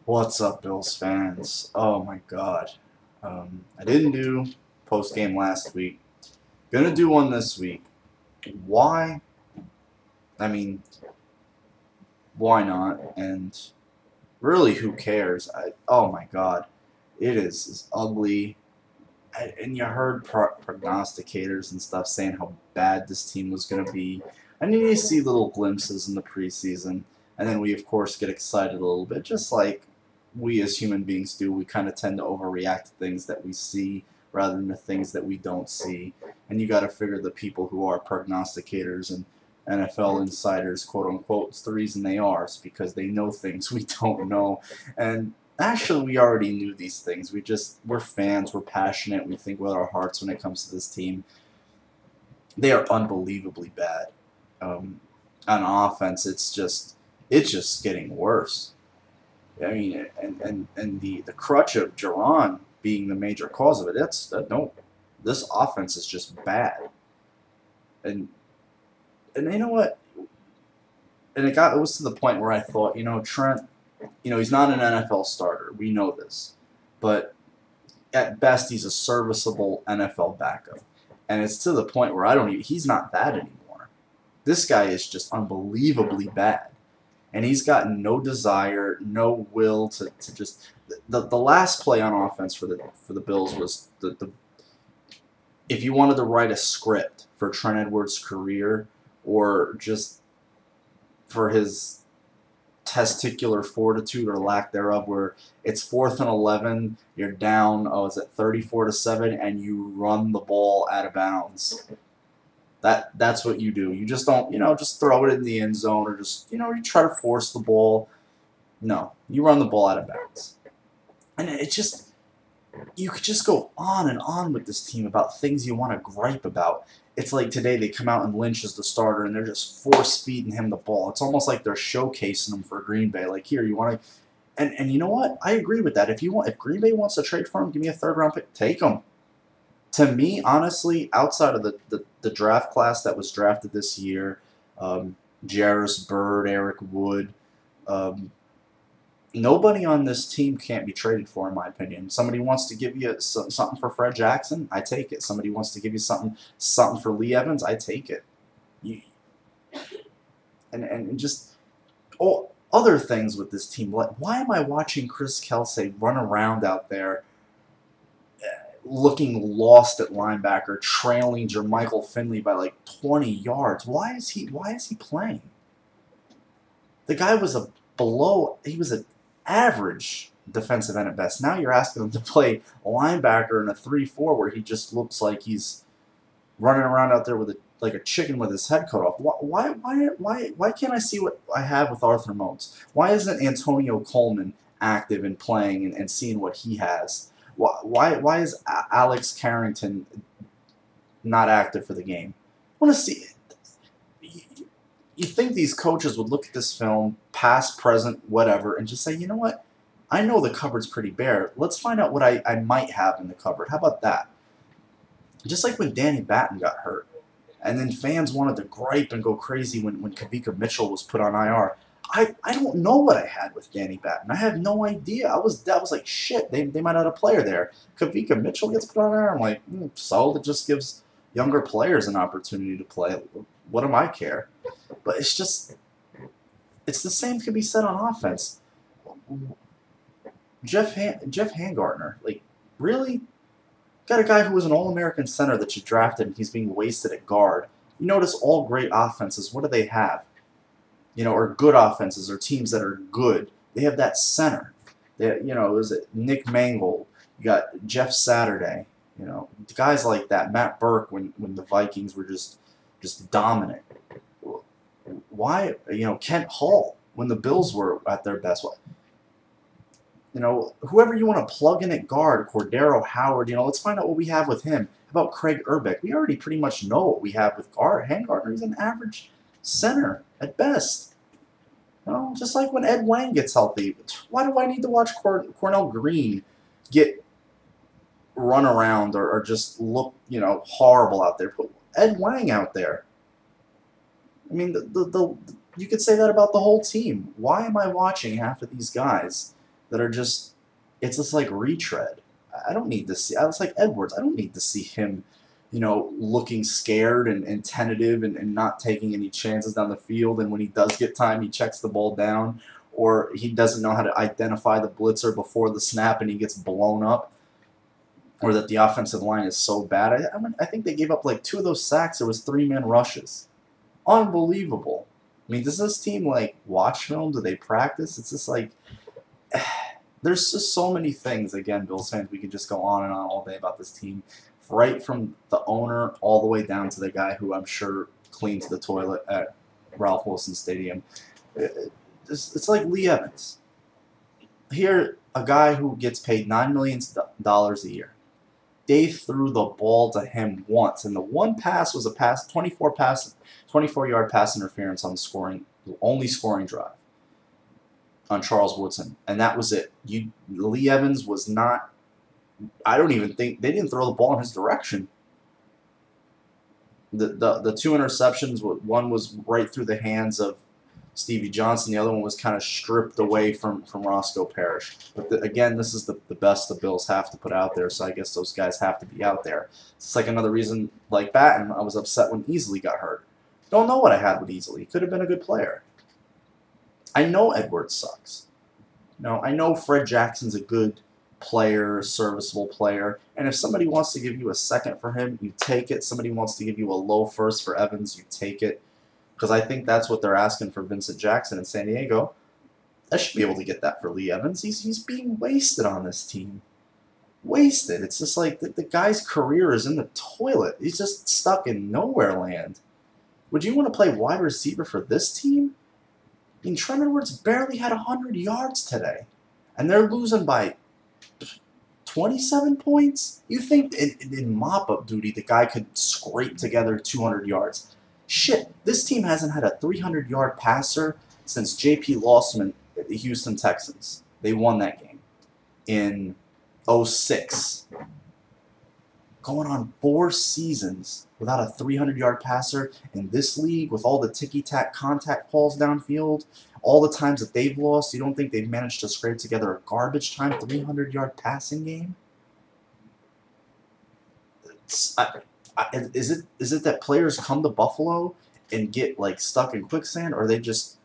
What's up, Bills fans? Oh my God. I didn't do post game last week. Gonna do one this week. Why? I mean, why not? And really, who cares? Oh my God. It is ugly. And you heard prognosticators and stuff saying how bad this team was going to be. And you see little glimpses in the preseason. And then we, of course, get excited a little bit, just like we as human beings do. We kind of tend to overreact to things that we see rather than the things that we don't see. And you got to figure the people who are prognosticators and NFL insiders, quote unquote, it's the reason they are. It's because they know things we don't know. And actually, we already knew these things. We're fans, we're passionate, we think with our hearts when it comes to this team. They are unbelievably bad. On offense, it's just getting worse. I mean, and the crutch of Duran being the major cause of it. No, this offense is just bad. And you know what? And it was to the point where I thought, Trent, he's not an NFL starter. We know this. But at best, he's a serviceable NFL backup. And it's to the point where he's not that anymore. This guy is just unbelievably bad. And he's got no desire, no will to just. The last play on offense for the Bills was if you wanted to write a script for Trent Edwards' career or just for his testicular fortitude or lack thereof, where it's 4th and 11, you're down, is it 34-7, and you run the ball out of bounds. That's what you do. You just don't, just throw it in the end zone or just, you try to force the ball. No, you run the ball out of bounds. And you could just go on and on with this team about things you want to gripe about. It's like today they come out and Lynch is the starter and they're just force-feeding him the ball. It's almost like they're showcasing him for Green Bay. Like, here, you want to... And you know what? I agree with that. If Green Bay wants to trade for him, give me a third-round pick. Take him. To me, honestly, outside of the draft class that was drafted this year, Jarris, Bird, Eric Wood, nobody on this team can't be traded for, in my opinion. Somebody wants to give you something for Fred Jackson, I take it. Somebody wants to give you something for Lee Evans, I take it. And just all other things with this team. Like, why am I watching Chris Kelsay run around out there looking lost at linebacker, trailing Jermichael Finley by like 20 yards? Why is he playing? The guy was he was an average defensive end at best. Now you're asking him to play a linebacker in a 3-4 where he just looks like he's running around out there with like a chicken with his head cut off. Why can't I see what I have with Arthur Motes? Why isn't Antonio Coleman active and playing and seeing what he has? Why is Alex Carrington not active for the game? I want to see. You think these coaches would look at this film, past, present, whatever, and just say, you know what? I know the cupboard's pretty bare. Let's find out what I might have in the cupboard. How about that? Just like when Danny Batten got hurt. And then fans wanted to gripe and go crazy when Kavika Mitchell was put on IR. I don't know what I had with Danny Batten. I had no idea. I was like, shit, they might have a player there. Kavika Mitchell gets put on IR. I'm like, so it just gives younger players an opportunity to play. What do I care? But it's the same can be said on offense. Jeff Hangartner, like, really? Got a guy who was an All-American center that you drafted and he's being wasted at guard. You notice all great offenses, what do they have? Or good offenses or teams that are good. They have that center. Was it Nick Mangold? You got Jeff Saturday. Guys like that. Matt Burke when the Vikings were just dominant. Why, Kent Hull when the Bills were at their best. Whoever you want to plug in at guard, Cordero Howard, let's find out what we have with him. How about Craig Urbeck? We already pretty much know what we have with guard. Hangartner is an average center at best. Just like when Ed Wang gets healthy. Why do I need to watch Cornell Green get run around or just look, horrible out there? Put Ed Wang out there. I mean, you could say that about the whole team. Why am I watching half of these guys that are just, it's just like retread. I don't need to see, it's like Edwards, I don't need to see him, looking scared and tentative and not taking any chances down the field. And when he does get time, he checks the ball down, or he doesn't know how to identify the blitzer before the snap and he gets blown up, or that the offensive line is so bad. I think they gave up like 2 of those sacks. There was 3-man rushes. Unbelievable. I mean, does this team like watch film? Do they practice? It's just like there's just so many things. Again, Bills fans, we could just go on and on all day about this team, right from the owner all the way down to the guy who I'm sure cleans the toilet at Ralph Wilson Stadium. It's like Lee Evans. Here, a guy who gets paid $9 million a year. They threw the ball to him once, and the one pass was a 24-yard pass interference on the only scoring drive on Charles Woodson, and that was it. Lee Evans was not. I don't even think they didn't throw the ball in his direction. The 2 interceptions, one was right through the hands of Stevie Johnson. The other one was kind of stripped away from Roscoe Parrish. But again, this is the best the Bills have to put out there, so I guess those guys have to be out there. It's like another reason, like Batten, I was upset when Easley got hurt. Don't know what I had with Easley. He could have been a good player. I know Edwards sucks. I know Fred Jackson's a good player, serviceable player, and if somebody wants to give you a second for him, you take it. Somebody wants to give you a low first for Evans, you take it. Because I think that's what they're asking for Vincent Jackson in San Diego. I should be able to get that for Lee Evans. He's being wasted on this team. Wasted. It's just like the guy's career is in the toilet. He's just stuck in nowhere land. Would you want to play wide receiver for this team? I mean, Trent Edwards barely had 100 yards today. And they're losing by 27 points? You think in mop-up duty the guy could scrape together 200 yards? Shit, this team hasn't had a 300-yard passer since J.P. Losman at the Houston Texans. They won that game in 2006. Going on 4 seasons without a 300-yard passer in this league with all the ticky-tack contact calls downfield, all the times that they've lost, you don't think they've managed to scrape together a garbage time 300-yard passing game? Is it that players come to Buffalo and get like stuck in quicksand, or they just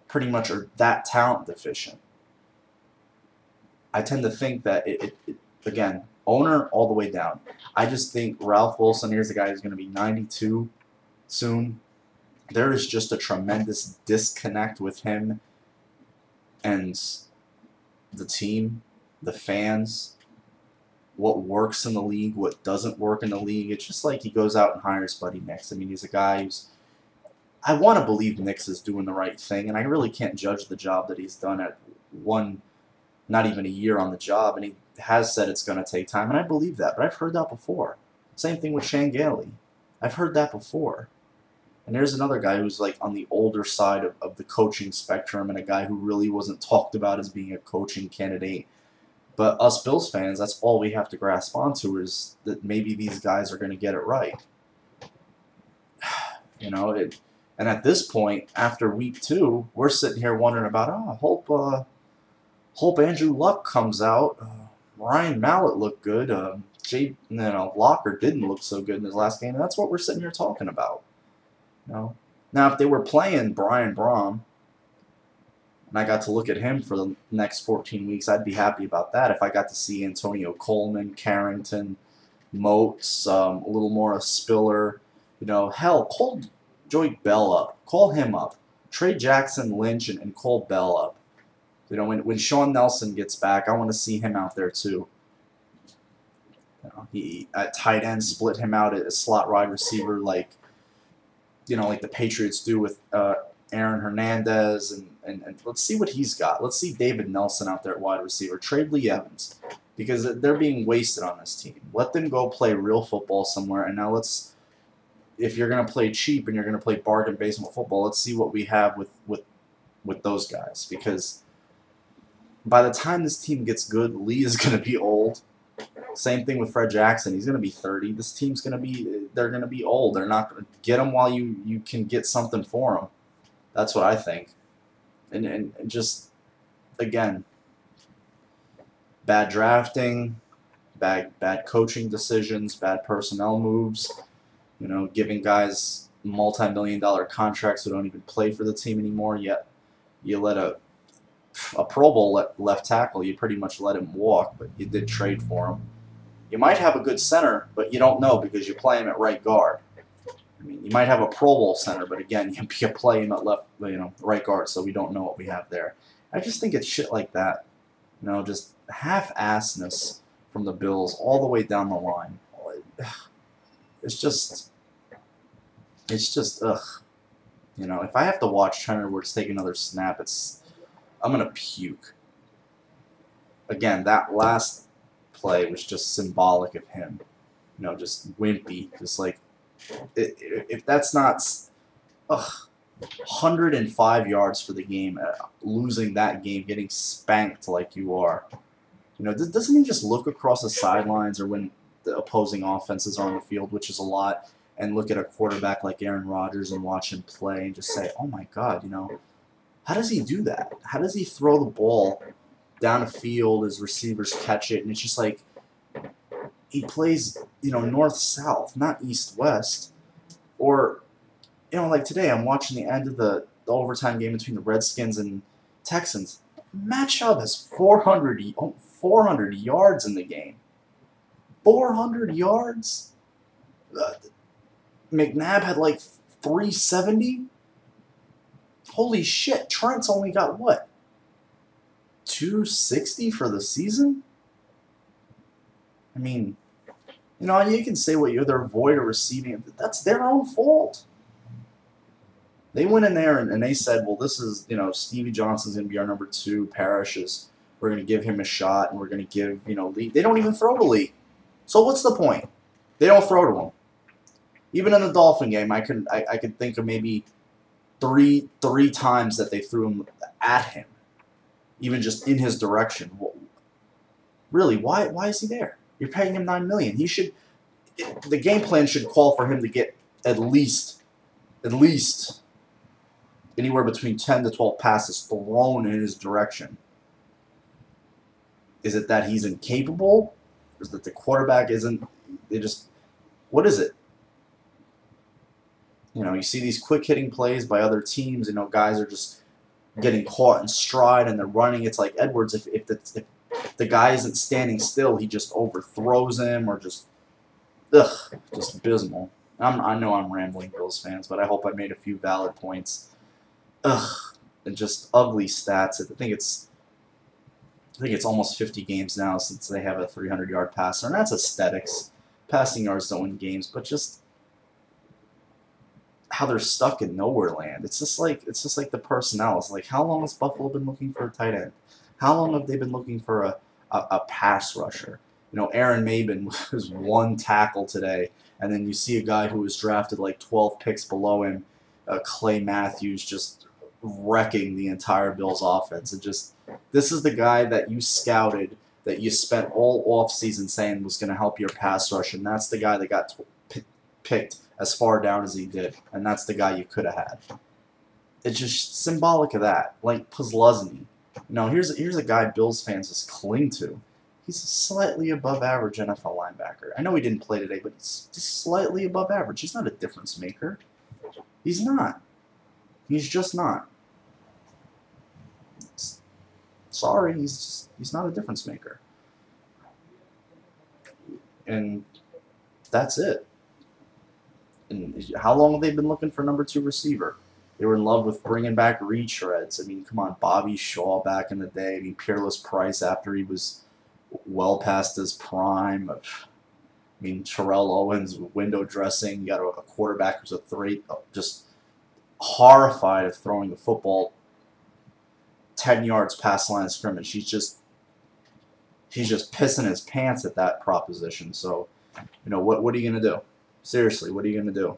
pretty much are that talent deficient? I tend to think that again, owner all the way down. I just think Ralph Wilson, here's a guy who's going to be 92 soon. There is just a tremendous disconnect with him and the team, the fans, what works in the league, what doesn't work in the league. It's just like he goes out and hires Buddy Nix. I mean, he's a guy who's... I want to believe Nix is doing the right thing, and I really can't judge the job that he's done at not even a year on the job, and he has said it's going to take time, and I believe that, but I've heard that before. Same thing with Shane Gailey. I've heard that before. And there's another guy who's like on the older side of the coaching spectrum, and a guy who really wasn't talked about as being a coaching candidate. But us Bills fans, that's all we have to grasp onto, is that maybe these guys are going to get it right. And at this point, after week 2, we're sitting here wondering about, hope Andrew Luck comes out. Ryan Mallett looked good. Locker didn't look so good in his last game. And that's what we're sitting here talking about. Now, if they were playing Brian Brom, and I got to look at him for the next 14 weeks, I'd be happy about that. If I got to see Antonio Coleman, Carrington, Moats, a little more of Spiller, hell, call Joey Bell up. Call him up. Trade Jackson, Lynch, and call Bell up. When Sean Nelson gets back, I want to see him out there too. He at tight end, split him out at a slot wide receiver like the Patriots do with Aaron Hernandez, and let's see what he's got. Let's see David Nelson out there at wide receiver. Trade Lee Evans, because they're being wasted on this team. Let them go play real football somewhere, and now if you're going to play cheap and you're going to play bargain baseball football, let's see what we have with those guys, because by the time this team gets good, Lee is going to be old. Same thing with Fred Jackson. He's going to be 30. This team's going to be old. They're not going to get him while you can get something for him. That's what I think. And just, again, bad drafting, bad coaching decisions, bad personnel moves. You know, giving guys multi-million-dollar contracts who don't even play for the team anymore. Yet you let a Pro Bowl left tackle, you pretty much let him walk, but you did trade for him. You might have a good center, but you don't know because you play him at right guard. I mean, you might have a Pro Bowl center, but again, you play him at right guard, so we don't know what we have there. I just think it's shit like that. You know, just half-assness from the Bills all the way down the line. It's just, ugh. You know, if I have to watch Trent Edwards take another snap, I'm going to puke. Again, that last play was just symbolic of him. You know, just wimpy. Just like, if that's not 105 yards for the game, losing that game, getting spanked like you are. You know, doesn't he just look across the sidelines or when the opposing offenses are on the field, which is a lot, and look at a quarterback like Aaron Rodgers and watch him play and just say, oh my God, you know, how does he do that? How does he throw the ball down a field, his receivers catch it, and it's just like he plays, you know, north-south, not east-west. Or, you know, like today I'm watching the end of the overtime game between the Redskins and Texans. Matt Chubb has 400 yards in the game. 400 yards? McNabb had like 370? Holy shit, Trent's only got what? 260 for the season? I mean, you know, you can say what they're void of receiving. That's their own fault. They went in there and they said, well, this is, you know, Stevie Johnson's going to be our number 2. Parrish is, we're going to give him a shot, and we're going to give, you know, Lee. They don't even throw to Lee. So what's the point? They don't throw to him. Even in the Dolphin game, I could think of maybe three times that they threw him at him, even just in his direction. Really, why is he there? You're paying him $9 million. He should. The game plan should call for him to get at least anywhere between 10 to 12 passes thrown in his direction. Is it that he's incapable? Is it that the quarterback isn't? What is it? You know, you see these quick hitting plays by other teams. You know, guys are just getting caught in stride and they're running. It's like Edwards. If the guy isn't standing still, he just overthrows him or just abysmal. I know I'm rambling, Bills fans, but I hope I made a few valid points. And just ugly stats. I think it's almost 50 games now since they have a 300-yard passer, and that's aesthetics. Passing yards don't win games, but just how they're stuck in nowhere land. It's just like the personnel. It's like, how long has Buffalo been looking for a tight end? How long have they been looking for a pass rusher? You know, Aaron Maben was 1 tackle today, and then you see a guy who was drafted like 12 picks below him, Clay Matthews, just wrecking the entire Bills offense. This is the guy that you scouted, that you spent all offseason saying was going to help your pass rush, and that's the guy that got picked as far down as he did, and that's the guy you could have had. It's just symbolic of that. Like Pusluzny. You know, here's a guy Bills fans just cling to. He's a slightly above average NFL linebacker. I know he didn't play today, but he's just slightly above average. He's not a difference maker. He's not. He's just not. Sorry, he's not a difference maker. And that's it. And how long have they been looking for number 2 receiver? They were in love with bringing back Reed Shreds. I mean, come on, Bobby Shaw back in the day. I mean, Peerless Price after he was well past his prime. I mean, Terrell Owens, window dressing. You got a quarterback who's just horrified of throwing the football 10 yards past the line of scrimmage. He's just pissing his pants at that proposition. So, you know, what are you going to do? Seriously, what are you going to do?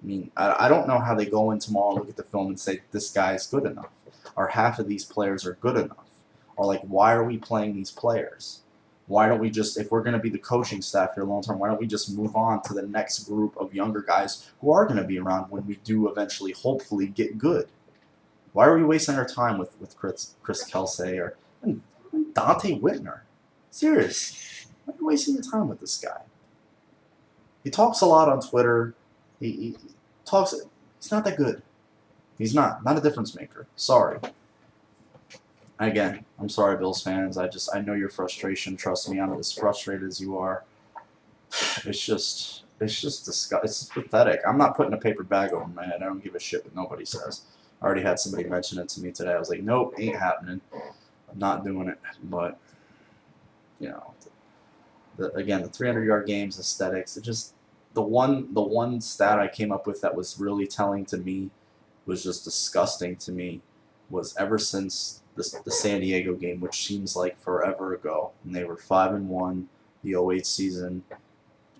I mean, I don't know how they go in tomorrow, look at the film, and say, this guy is good enough. Or half of these players are good enough. Or, like, why are we playing these players? Why don't we just, if we're going to be the coaching staff here long term, why don't we just move on to the next group of younger guys who are going to be around when we do eventually, hopefully, get good? Why are we wasting our time with Chris Kelsay or Dante Whitner? Serious. Why are you wasting your time with this guy? He talks a lot on Twitter. He talks. He's not that good. He's not a difference maker. Sorry. Again, I'm sorry, Bills fans. I know your frustration. Trust me, I'm as frustrated as you are. It's just disgusting. It's pathetic. I'm not putting a paper bag over my head. I don't give a shit what nobody says. I already had somebody mention it to me today. I was like, nope, ain't happening. I'm not doing it. But you know, again, the 300-yard games, aesthetics. It just the one stat I came up with that was really telling to me, was just disgusting to me, was ever since the San Diego game, which seems like forever ago, and they were 5-1 the '08 season.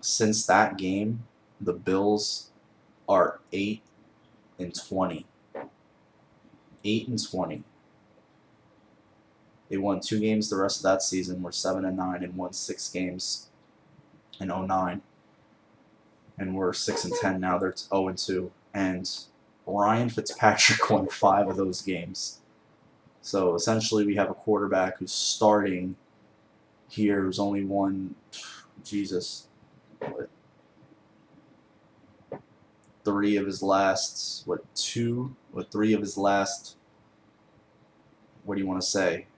Since that game, the Bills are 8-20. 8-20. They won 2 games the rest of that season, were 7-9, and won 6 games in '09. And we're 6-10 now. They're 0-2. And Ryan Fitzpatrick won 5 of those games. So essentially, we have a quarterback who's starting here, who's only won, Jesus, 3 of his last, 3 of his last, what do you want to say,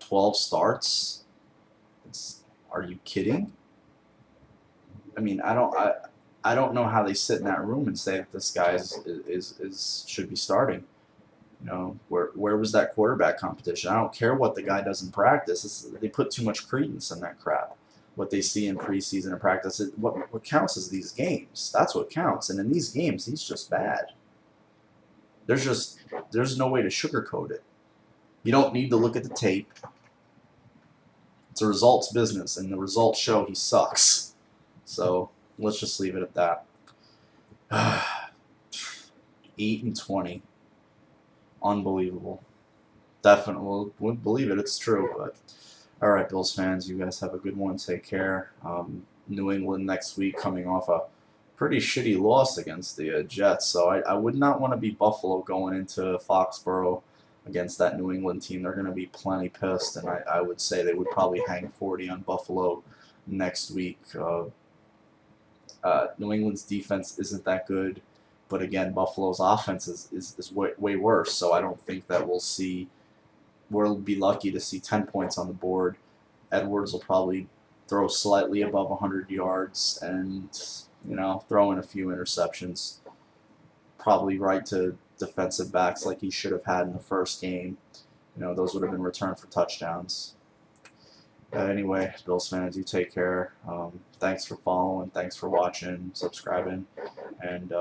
12 starts? Are you kidding? I mean, I don't know how they sit in that room and say that this guy should be starting. You know, where was that quarterback competition? I don't care what the guy does in practice. They put too much credence in that crap. What they see in preseason and practice, what counts is these games. That's what counts. And in these games, he's just bad. There's no way to sugarcoat it. You don't need to look at the tape. It's a results business, and the results show he sucks. So let's just leave it at that. 8-20. Unbelievable. Definitely wouldn't believe it. It's true. But all right, Bills fans, you guys have a good one. Take care. New England next week, coming off a pretty shitty loss against the Jets. So I would not want to be Buffalo going into Foxborough against that New England team. They're going to be plenty pissed, and I would say they would probably hang 40 on Buffalo next week. New England's defense isn't that good. But again, Buffalo's offense is way worse, so I don't think that we'll be lucky to see 10 points on the board. Edwards will probably throw slightly above 100 yards and, you know, throw in a few interceptions. Probably right to defensive backs like he should have had in the first game. You know, those would have been returned for touchdowns. Anyway, Bills fans, you take care. Thanks for following. Thanks for watching, subscribing, and